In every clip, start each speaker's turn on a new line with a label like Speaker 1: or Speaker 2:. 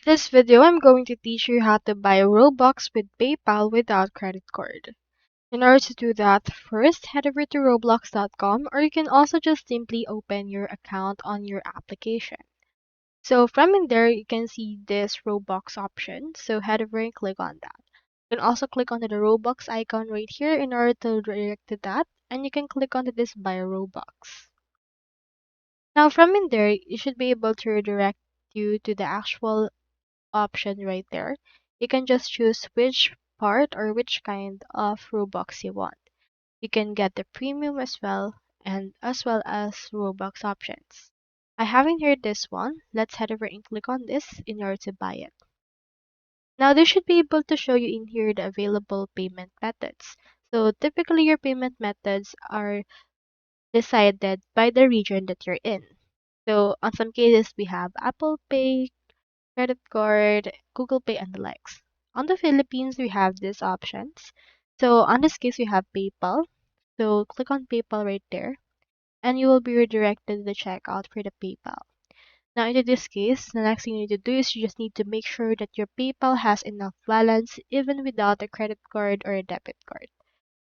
Speaker 1: This video, I'm going to teach you how to buy Robux with PayPal without credit card. In order to do that, first head over to roblox.com, or you can also just simply open your account on your application. So from in there, you can see this Robux option. So head over and click on that. You can also click onto the Robux icon right here in order to redirect to that, and you can click onto this buy Robux. Now from in there, you should be able to redirect you to the actual option right there. You can just choose which part or which kind of Robux you want. You can get the premium as well, and as well as Robux options. I have in here this one. Let's head over and click on this in order to buy it. Now they should be able to show you in here the available payment methods. So typically your payment methods are decided by the region that you're in. So on some cases we have Apple Pay, credit card, Google Pay, and the likes. On the Philippines, we have these options. So on this case, we have PayPal. So click on PayPal right there, and you will be redirected to the checkout for the PayPal. Now, in this case, the next thing you need to do is you just need to make sure that your PayPal has enough balance even without a credit card or a debit card.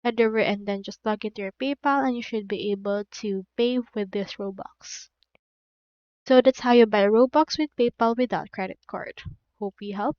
Speaker 1: Head over and then just log into your PayPal, and you should be able to pay with this Robux. So that's how you buy Robux with PayPal without credit card. Hope we help.